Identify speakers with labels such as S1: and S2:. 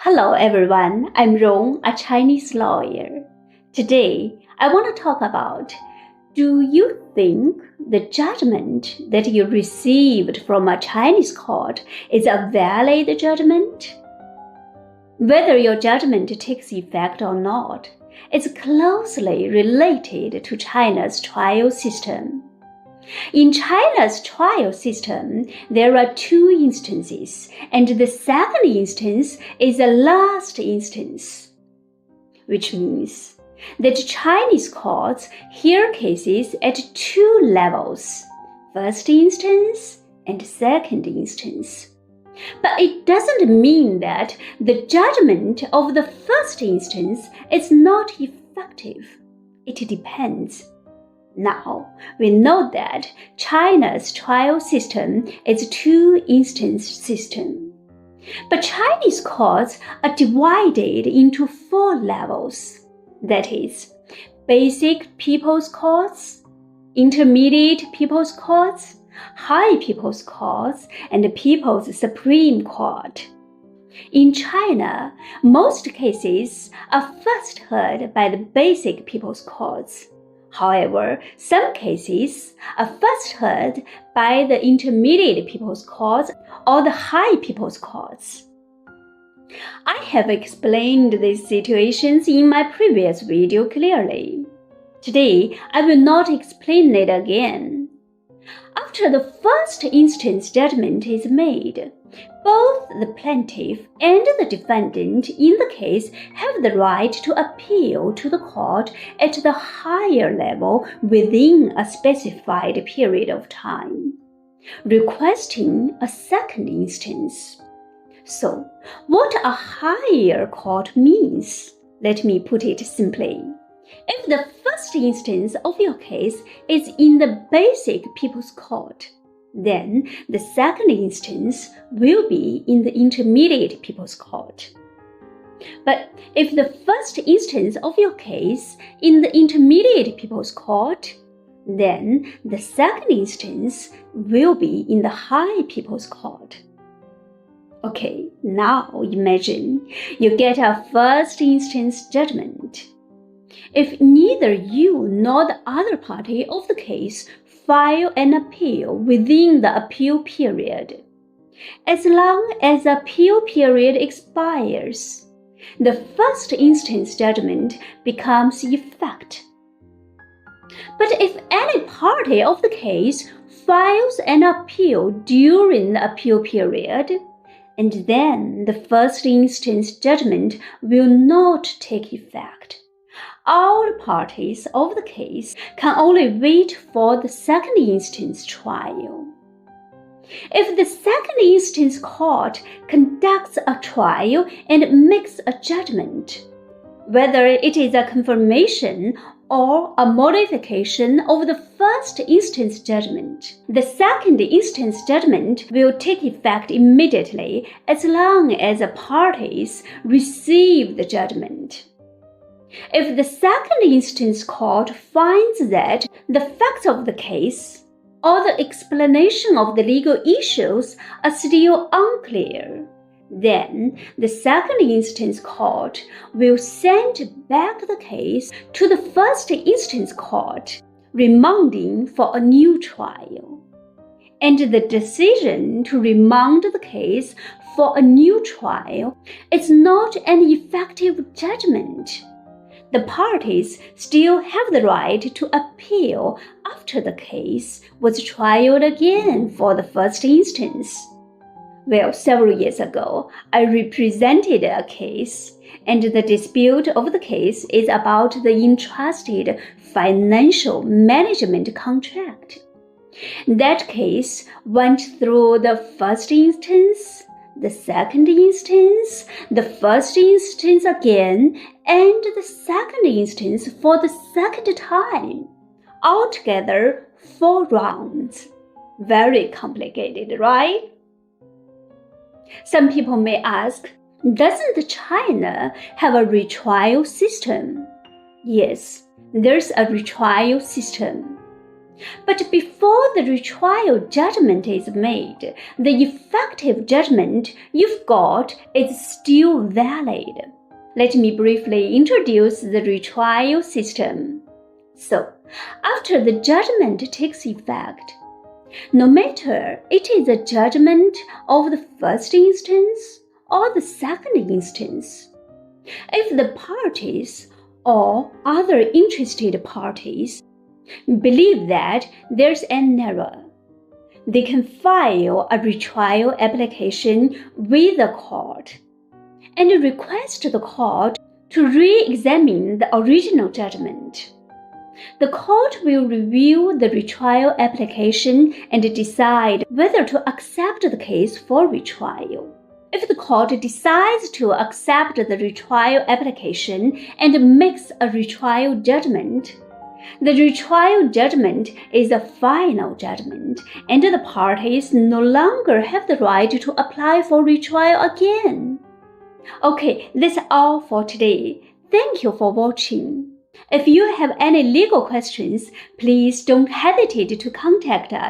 S1: Hello everyone, I'm Rong, a Chinese lawyer. Today, I want to talk about, do you think the judgment that you received from a Chinese court is a valid judgment? Whether your judgment takes effect or not is closely related to China's trial system. In China's trial system, there are two instances, and the second instance is the last instance, which means that Chinese courts hear cases at two levels, first instance and second instance. But it doesn't mean that the judgment of the first instance is not effective. It depends. Now, we know that China's trial system is a two-instance system. But Chinese courts are divided into four levels. That is, basic people's courts, intermediate people's courts, high people's courts, and the People's Supreme Court. In China, most cases are first heard by the basic people's courts. However, some cases are first heard by the intermediate people's courts or the high people's courts. I have explained these situations in my previous video clearly. Today, I will not explain it again. After the first instance judgment is made, both the plaintiff and the defendant in the case have the right to appeal to the court at the higher level within a specified period of time, requesting a second instance. So, what a higher court means, let me put it simply. If the first instance of your case is in the basic people's court, then the second instance will be in the intermediate people's court. But if the first instance of your case in the intermediate people's court, then the second instance will be in the high people's court. Okay, now imagine you get a first instance judgment. If neither you nor the other party of the case file an appeal within the appeal period, as long as the appeal period expires, the first instance judgment becomes effect. But if any party of the case files an appeal during the appeal period, and then the first instance judgment will not take effect, all the parties of the case can only wait for the second instance trial. If the second instance court conducts a trial and makes a judgment, whether it is a confirmation or a modification of the first instance judgment, the second instance judgment will take effect immediately as long as the parties receive the judgment. If the second instance court finds that the facts of the case or the explanation of the legal issues are still unclear, then the second instance court will send back the case to the first instance court, remanding for a new trial. And the decision to remand the case for a new trial is not an effective judgment. The parties still have the right to appeal after the case was tried again for the first instance. Well, several years ago, I represented a case, and the dispute of the case is about the entrusted financial management contract. That case went through the first instance, the second instance, the first instance again, and the second instance for the second time. Altogether, 4 rounds. Very complicated, right? Some people may ask, doesn't China have a retrial system? Yes, there's a retrial system. But before the retrial judgment is made, the effective judgment you've got is still valid. Let me briefly introduce the retrial system. So, after the judgment takes effect, no matter it is a judgment of the first instance or the second instance, if the parties or other interested parties believe that there's an error, they can file a retrial application with the court and request the court to re-examine the original judgment. The court will review the retrial application and decide whether to accept the case for retrial. If the court decides to accept the retrial application and makes a retrial judgment, the retrial judgment is a final judgment, and the parties no longer have the right to apply for retrial again. Okay, that's all for today. Thank you for watching. If you have any legal questions, please don't hesitate to contact us.